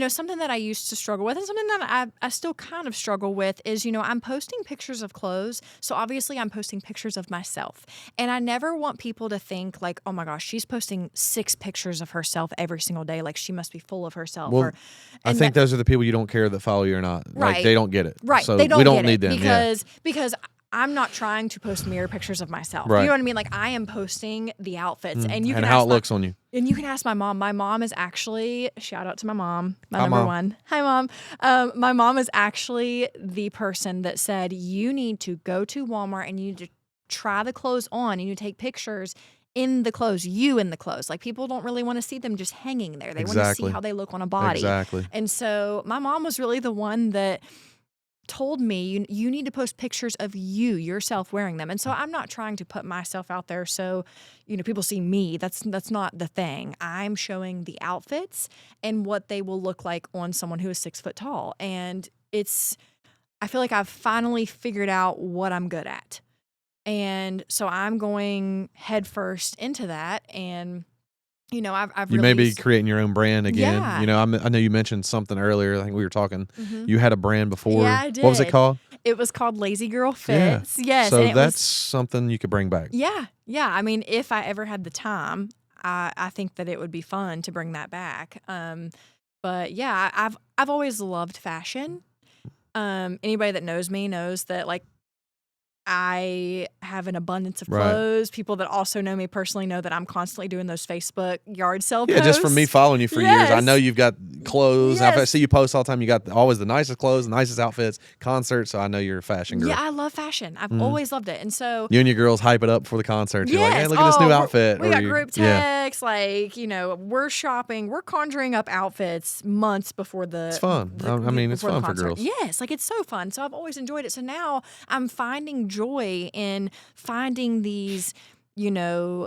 S2: something that I used to struggle with and something that I still kind of struggle with is, I'm posting pictures of clothes. So obviously I'm posting pictures of myself. And I never want people to think like, oh my gosh, she's posting 6 pictures of herself every single day. Like she must be full of herself.
S1: Well, I think those are the people you don't care that follow you or not. Like, they don't get it.
S2: Right.
S1: So
S2: they don't
S1: we don't
S2: get
S1: need
S2: it
S1: them.
S2: because I'm not trying to post mirror pictures of myself.
S1: Right.
S2: You know what I mean? Like I am posting the outfits, and you can
S1: how
S2: ask
S1: it looks on you.
S2: And you can ask my mom. My mom is actually, shout out to my mom, my
S1: Hi,
S2: number
S1: Mom.
S2: one. Hi, Mom. My mom is actually the person that said, you need to go to Walmart and you need to try the clothes on. And you take pictures in the clothes, you in the clothes. Like people don't really want to see them just hanging there. They want to see how they look on a body.
S1: Exactly.
S2: And so my mom was really the one that told me you need to post pictures of yourself wearing them. And so I'm not trying to put myself out there so people see me. That's not the thing. I'm showing the outfits and what they will look like on someone who is 6 foot tall. And I feel like I've finally figured out what I'm good at. And so I'm going headfirst into that. And I've
S1: You may be
S2: released.
S1: creating your own brand again.
S2: Yeah.
S1: I know you mentioned something earlier. I think we were talking.
S2: Mhm.
S1: You had a brand before.
S2: Yeah, I did.
S1: What was it called?
S2: It was called Lazy Girl Fits.
S1: Yeah.
S2: Yes.
S1: So
S2: and
S1: that's something you could bring back.
S2: Yeah. I mean, if I ever had the time, I think that it would be fun to bring that back. But yeah, I've always loved fashion. Anybody that knows me knows that like I have an abundance of clothes. People that also know me personally know that I'm constantly doing those Facebook yard sale posts.
S1: Yeah, just from me following you for years, I know you've got clothes.
S2: Yes.
S1: I see you post all the time. You got always the nicest clothes, the nicest outfits, concerts. So I know you're a fashion girl.
S2: Yeah, I love fashion. I've always loved it. And so
S1: you and your girls hype it up for the concerts. You're like, hey, look at this new outfit.
S2: We got group texts. Like, we're shopping. We're conjuring up outfits months before the.
S1: It's fun. It's fun for girls.
S2: Yes, like it's so fun. So I've always enjoyed it. So now I'm finding joy in finding these, Lululemon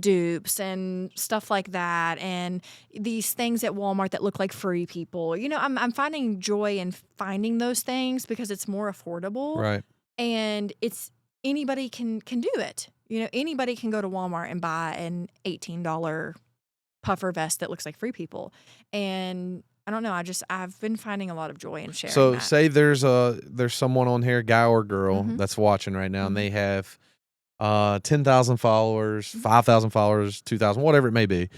S2: dupes and stuff like that, and these things at Walmart that look like Free People. I'm finding joy in finding those things because it's more affordable,
S1: Right?
S2: And it's anybody can do it. Anybody can go to Walmart and buy an $18 puffer vest that looks like Free People, and I don't know. I've been finding a lot of joy in sharing.
S1: So
S2: that.
S1: say there's someone on here, guy or girl, that's watching right now, and they have 10,000 followers, 5,000 followers, 2,000, whatever it may be,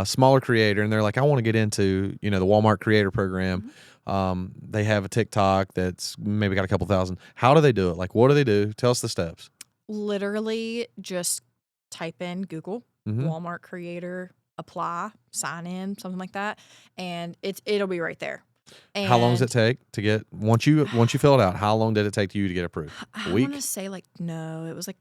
S1: smaller creator, and they're like, I want to get into the Walmart Creator Program. They have a TikTok that's maybe got a couple thousand. How do they do it? Like, what do they do? Tell us the steps.
S2: Literally, just type in Google Walmart Creator. Apply, sign in, something like that, and it'll be right there. And
S1: how long does it take to get once you fill it out? How long did it take you to get approved? A week?
S2: I want to say no, it was like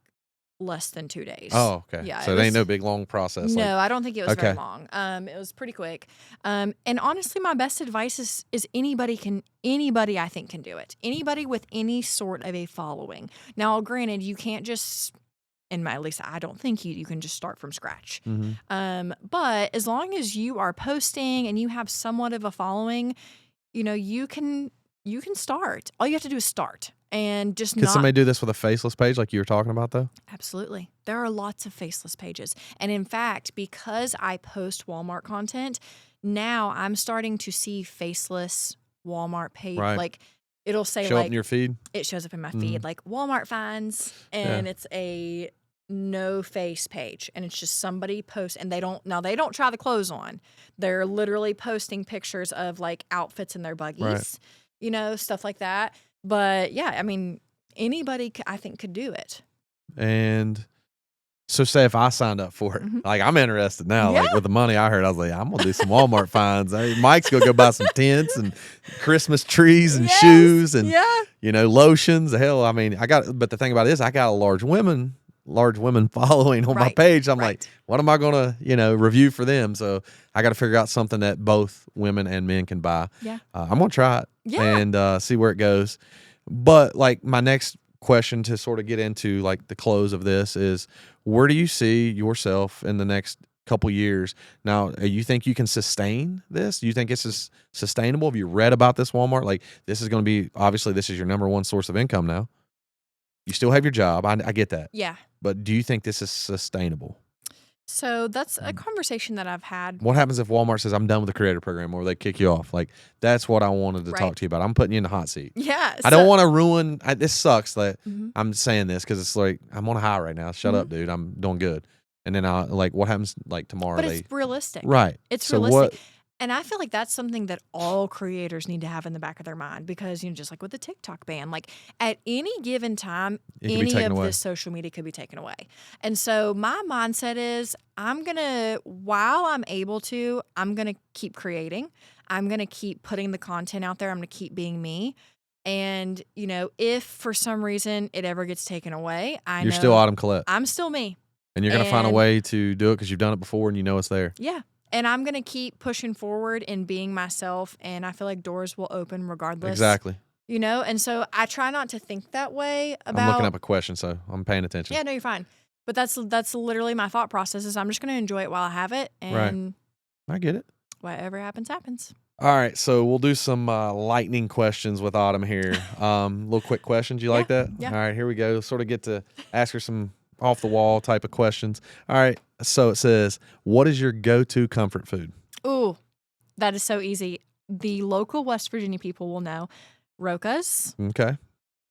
S2: less than 2 days.
S1: Oh, okay.
S2: Yeah,
S1: so it ain't no big long process.
S2: No, I don't think it was very long. It was pretty quick. And honestly, my best advice is anybody I think can do it. Anybody with any sort of a following. Now, granted, you can't just. At least I don't think you can just start from scratch. But as long as you are posting and you have somewhat of a following, you can start. All you have to do is start and just
S1: Could somebody do this with a faceless page like you were talking about though?
S2: Absolutely. There are lots of faceless pages. And in fact, because I post Walmart content, now I'm starting to see faceless Walmart page.
S1: Right.
S2: Like it'll say
S1: show up in your feed.
S2: It shows up in my feed like Walmart finds, and it's a no face page, and it's just somebody posts, and they don't try the clothes on. They're literally posting pictures of like outfits in their buggies, stuff like that. But yeah, I mean, anybody I think could do it.
S1: And so say if I signed up for it, like I'm interested now, like with the money I heard, I was like, I'm gonna do some Walmart finds. Mike's gonna go buy some tents and Christmas trees and shoes and lotions. Hell, I mean, but the thing about it is I got a large women following on my page. I'm like, what am I gonna, review for them? So I got to figure out something that both women and men can buy.
S2: Yeah.
S1: I'm gonna try it and see where it goes. But like my next question to sort of get into like the close of this is, where do you see yourself in the next couple years? Now, you think you can sustain this? Do you think it's sustainable? Have you read about this Walmart? Like this is going to be, obviously this is your number one source of income now. You still have your job. I get that.
S2: Yeah.
S1: But do you think this is sustainable?
S2: So that's a conversation that I've had.
S1: What happens if Walmart says, I'm done with the creator program, or they kick you off? Like, that's what I wanted to talk to you about. I'm putting you in the hot seat.
S2: Yeah.
S1: I don't want to ruin, this sucks that I'm saying this because it's like, I'm on a high right now. Shut up, dude. I'm doing good. And then what happens like tomorrow?
S2: But it's realistic.
S1: Right.
S2: It's
S1: so
S2: realistic. And I feel like that's something that all creators need to have in the back of their mind because, just like with the TikTok ban, like at any given time,
S1: It can be
S2: any
S1: taken
S2: of
S1: away.
S2: this social media could be taken away. And so my mindset is while I'm able to, I'm going to keep creating. I'm going to keep putting the content out there. I'm going to keep being me. And, if for some reason it ever gets taken away,
S1: You're still Autumn Collette.
S2: I'm still me.
S1: And you're going to find a way to do it because you've done it before and you know it's there.
S2: Yeah. And I'm going to keep pushing forward and being myself. And I feel like doors will open regardless.
S1: Exactly.
S2: And so I try not to think that way about.
S1: I'm looking up a question, so I'm paying attention.
S2: Yeah, no, you're fine. But that's literally my thought process is I'm just going to enjoy it while I have it. And
S1: I get it.
S2: Whatever happens, happens.
S1: All right, so we'll do some lightning questions with Autumn here. Little quick questions. You like that?
S2: Yeah.
S1: All right, here we go. Sort of get to ask her some off the wall type of questions. All right, so it says, what is your go-to comfort food?
S2: Ooh, that is so easy. The local West Virginia people will know. Roca's.
S1: Okay.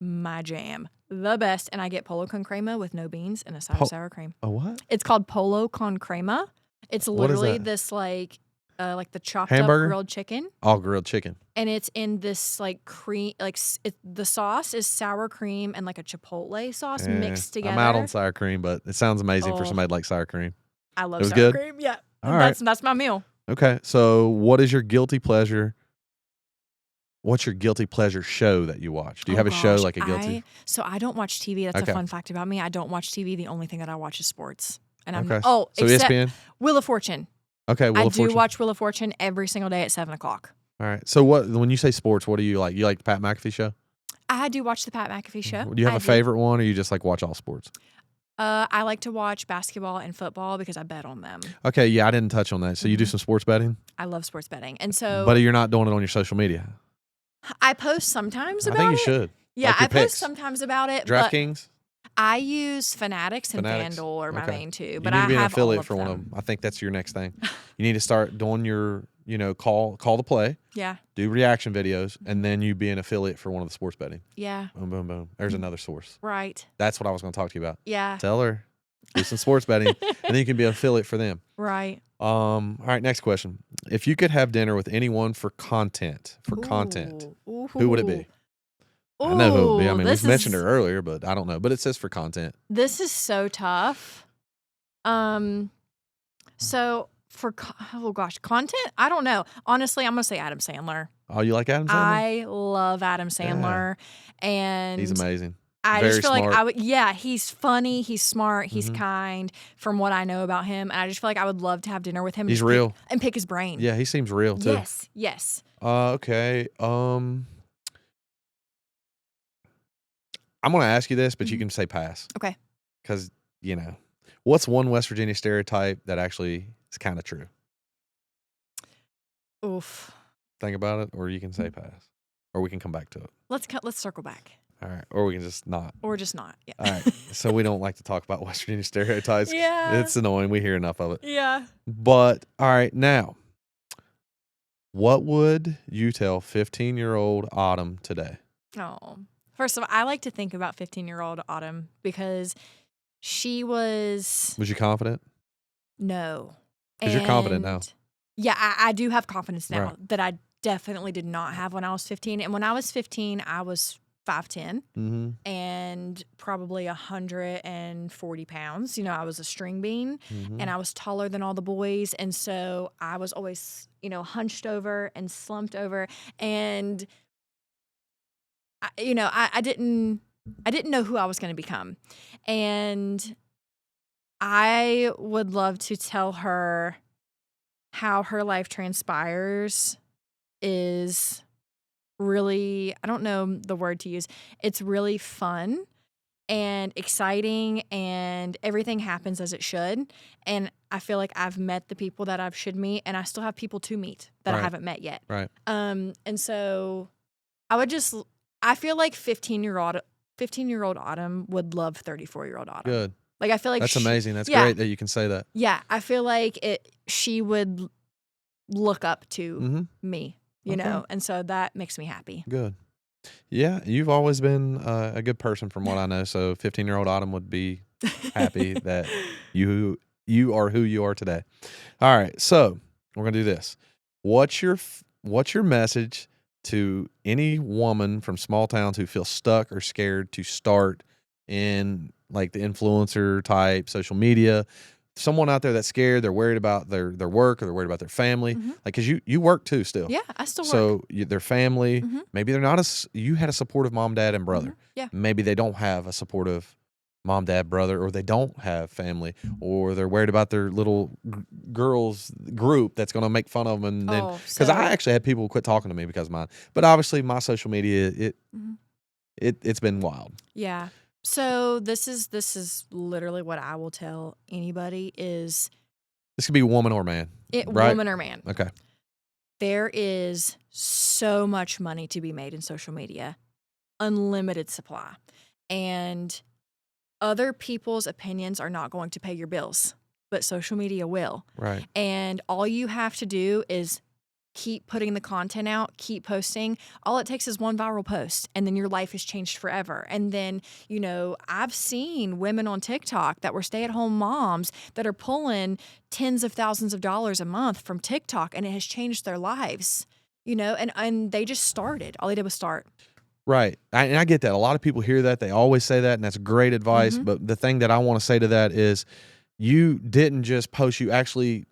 S2: My jam. The best. And I get polo con crema with no beans and a side of sour cream.
S1: A what?
S2: It's called polo con crema. It's literally this like the chopped
S1: hamburger?
S2: Up grilled chicken.
S1: All grilled chicken.
S2: And it's in this like cream, the sauce is sour cream and like a chipotle sauce mixed together.
S1: I'm out on sour cream, but it sounds amazing for somebody like sour cream.
S2: I love sour
S1: good?
S2: cream. Yeah.
S1: All right.
S2: That's my meal.
S1: Okay. So what is your guilty pleasure? What's your guilty pleasure show that you watch? Do you have a show like a guilty?
S2: So I don't watch TV. That's a fun fact about me. I don't watch TV. The only thing that I watch is sports. And I'm
S1: so ESPN?
S2: Wheel of Fortune.
S1: Okay,
S2: I do watch Wheel of Fortune every single day at 7:00.
S1: All right. So when you say sports, what do you like? You like the Pat McAfee show?
S2: I do watch the Pat McAfee show.
S1: Do you have a favorite one, or you just like watch all sports?
S2: I like to watch basketball and football because I bet on them.
S1: Okay, yeah, I didn't touch on that. So you do some sports betting?
S2: I love sports betting, and so.
S1: But you're not doing it on your social media.
S2: I post sometimes about it.
S1: I think you should.
S2: Yeah,
S1: like
S2: I
S1: picks.
S2: post sometimes about it.
S1: DraftKings?
S2: I use Fanatics and FanDuel are my main two, but
S1: you need to be an
S2: have
S1: affiliate
S2: all of
S1: for
S2: them.
S1: one of them. I think that's your next thing. You need to start doing your, call the play.
S2: Yeah.
S1: Do reaction videos, and then you be an affiliate for one of the sports betting.
S2: Yeah.
S1: Boom, boom, boom. There's another source.
S2: Right.
S1: That's what I was going to talk to you about.
S2: Yeah.
S1: Tell her. Do some sports betting, and then you can be an affiliate for them.
S2: Right.
S1: All right, next question. If you could have dinner with anyone for content,
S2: Ooh.
S1: who would it be?
S2: Ooh,
S1: I know who it would be. I mean, we mentioned her earlier, but I don't know. But it says for content.
S2: This is so tough. So for content, I don't know. Honestly, I'm gonna say Adam Sandler.
S1: Oh, you like Adam Sandler?
S2: I love Adam Sandler, and
S1: he's amazing.
S2: I
S1: Very
S2: just feel
S1: smart.
S2: like he's funny, he's smart, he's kind. From what I know about him, and I just feel like I would love to have dinner with him.
S1: He's real
S2: and pick his brain.
S1: Yeah, he seems real too.
S2: Yes.
S1: Okay. I'm gonna ask you this, but you can say pass.
S2: Okay.
S1: Because what's one West Virginia stereotype that actually is kind of true?
S2: Oof.
S1: Think about it, or you can say pass, or we can come back to it.
S2: Let's circle back.
S1: All right, or we can just not.
S2: Or just not. Yeah.
S1: All right. So we don't like to talk about West Virginia stereotypes.
S2: Yeah.
S1: It's annoying. We hear enough of it.
S2: Yeah.
S1: But all right, now, what would you tell 15-year-old Autumn today?
S2: Oh. First of all, I like to think about 15-year-old Autumn because she was.
S1: Was you confident?
S2: No.
S1: Because you're confident now.
S2: Yeah, I do have confidence now
S1: Right.
S2: that I definitely did not have when I was 15. And when I was 15, I was 5'10" and probably 140 pounds. I was a string bean and I was taller than all the boys. And so I was always, hunched over and slumped over. And, I didn't know who I was going to become. And I would love to tell her how her life transpires is really, I don't know the word to use. It's really fun and exciting and everything happens as it should. And I feel like I've met the people that I should meet and I still have people to meet that I haven't met yet.
S1: Right.
S2: And so I feel like 15-year-old Autumn would love 34-year-old Autumn.
S1: Good.
S2: Like I feel like
S1: that's amazing. That's great that you can say that.
S2: Yeah, I feel like she would look up to me, you know, and so that makes me happy.
S1: Good. Yeah, you've always been a good person from what I know. So 15-year-old Autumn would be happy that you are who you are today. All right, so we're gonna do this. what's your message to any woman from small towns who feels stuck or scared to start in like the influencer type social media? Someone out there that's scared, they're worried about their work, or they're worried about their family. Like, cause you work too still.
S2: Yeah, I still work.
S1: So their family, maybe they're not you had a supportive mom, dad, and brother.
S2: Yeah.
S1: Maybe they don't have a supportive mom, dad, brother, or they don't have family, or they're worried about their little girls group that's going to make fun of them. And then, because I actually had people quit talking to me because of mine. But obviously, my social media, it's been wild.
S2: Yeah. So this is literally what I will tell anybody is.
S1: This could be woman or man, right?
S2: Woman or man.
S1: Okay.
S2: There is so much money to be made in social media, unlimited supply, and other people's opinions are not going to pay your bills, but social media will.
S1: Right.
S2: And all you have to do is keep putting the content out, keep posting. All it takes is one viral post, and then your life has changed forever. And then, I've seen women on TikTok that were stay-at-home moms that are pulling tens of thousands of dollars a month from TikTok, and it has changed their lives, and they just started. All they did was start.
S1: Right. And I get that. A lot of people hear that. They always say that, and that's great advice. But the thing that I want to say to that is you didn't just post, you actually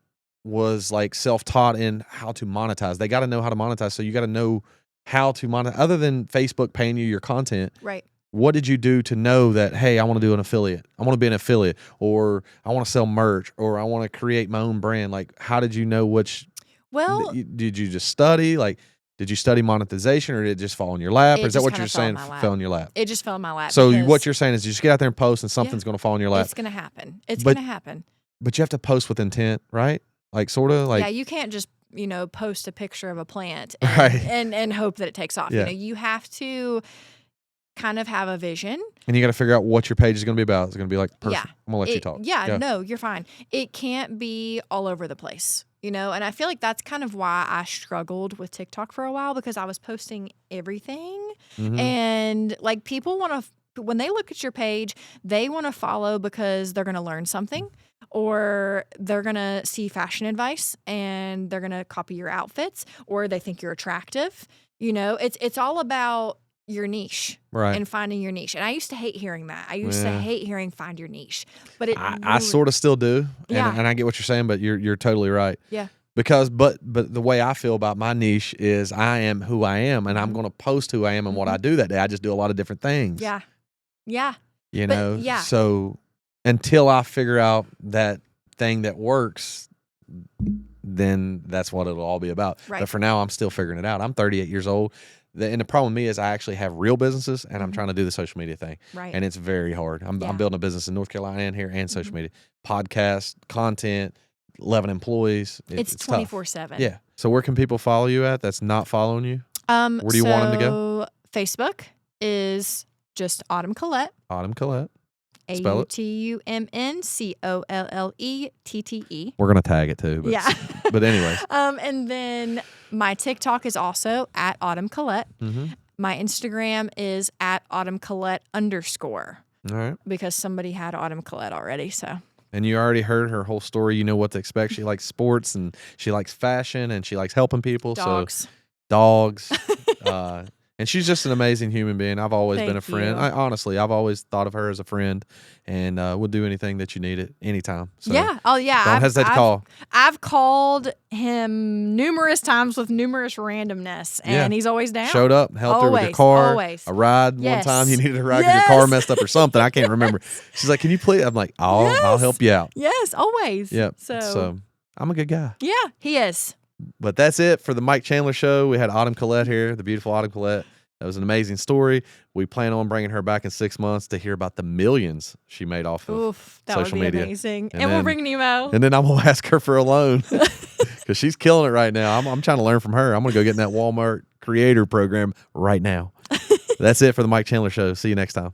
S1: was like self-taught in how to monetize. They got to know how to monetize. So you got to know how to monetize. Other than Facebook paying you your content,
S2: right?
S1: What did you do to know that, hey, I want to do an affiliate. I want to be an affiliate, or I want to sell merch, or I want to create my own brand. Like, how did you know which?
S2: Well,
S1: did you just study? Like, did you study monetization, or did it just fall in your lap? Or is that what you're saying? Fell in your lap.
S2: It just fell in my lap.
S1: So what you're saying is you just get out there and post, and something's going to fall in your lap.
S2: It's going to happen. It's going to happen.
S1: But you have to post with intent, right? Like, sort of like.
S2: Yeah, you can't just, post a picture of a plant and hope that it takes off.
S1: Yeah.
S2: You have to kind of have a vision.
S1: And you got to figure out what your page is going to be about. It's going to be like, I'm going to let you talk.
S2: Yeah, no, you're fine. It can't be all over the place, and I feel like that's kind of why I struggled with TikTok for a while, because I was posting everything. And like, people want to, when they look at your page, they want to follow because they're going to learn something, or they're going to see fashion advice and they're going to copy your outfits, or they think you're attractive. It's all about your niche,
S1: right?
S2: And finding your niche. And I used to hate hearing that. I used to hate hearing "find your niche," but
S1: I sort of still do. And I get what you're saying, but you're totally right.
S2: Yeah.
S1: Because, but the way I feel about my niche is I am who I am, and I'm going to post who I am and what I do that day. I just do a lot of different things.
S2: Yeah. Yeah.
S1: So until I figure out that thing that works, then that's what it'll all be about.
S2: Right.
S1: But for now, I'm still figuring it out. I'm 38 years old. And the problem with me is I actually have real businesses, and I'm trying to do the social media thing.
S2: Right.
S1: And it's very hard. I'm building a business in North Carolina and here, and social media, podcast, content, 11 employees.
S2: It's 24/7.
S1: Yeah. So where can people follow you at that's not following you? Where do you want them to go?
S2: Facebook is just Autumn Collette.
S1: Autumn Collette. Spell it.
S2: AutumnCollette.
S1: We're gonna tag it too. But,
S2: yeah.
S1: But anyways.
S2: And then my TikTok is also at Autumn Collette. My Instagram is at Autumn Collette _.
S1: All right.
S2: Because somebody had Autumn Collette already. So.
S1: And you already heard her whole story. You know what to expect. She likes sports, and she likes fashion, and she likes helping people.
S2: Dogs.
S1: So dogs. And she's just an amazing human being. I've always been a friend. I've always thought of her as a friend, and would do anything that you need it anytime. So
S2: yeah. Oh, yeah.
S1: Don't hesitate to call.
S2: I've called him numerous times with numerous randomness, and he's always down.
S1: Showed up, helped her with your car. Always. A ride one time. You needed a ride because your car messed up or something. I can't remember. She's like, "Can you please?" I'm like, I'll help you out.
S2: Yes, always.
S1: Yep. So I'm a good guy.
S2: Yeah, he is.
S1: But that's it for the Mike Chandler Show. We had Autumn Collette here, the beautiful Autumn Collette. That was an amazing story. We plan on bringing her back in 6 months to hear about the millions she made off of social media.
S2: That would be amazing. And we'll bring Nemo.
S1: And then I'm going to ask her for a loan because she's killing it right now. I'm trying to learn from her. I'm going to go get in that Walmart creator program right now. That's it for the Mike Chandler Show. See you next time.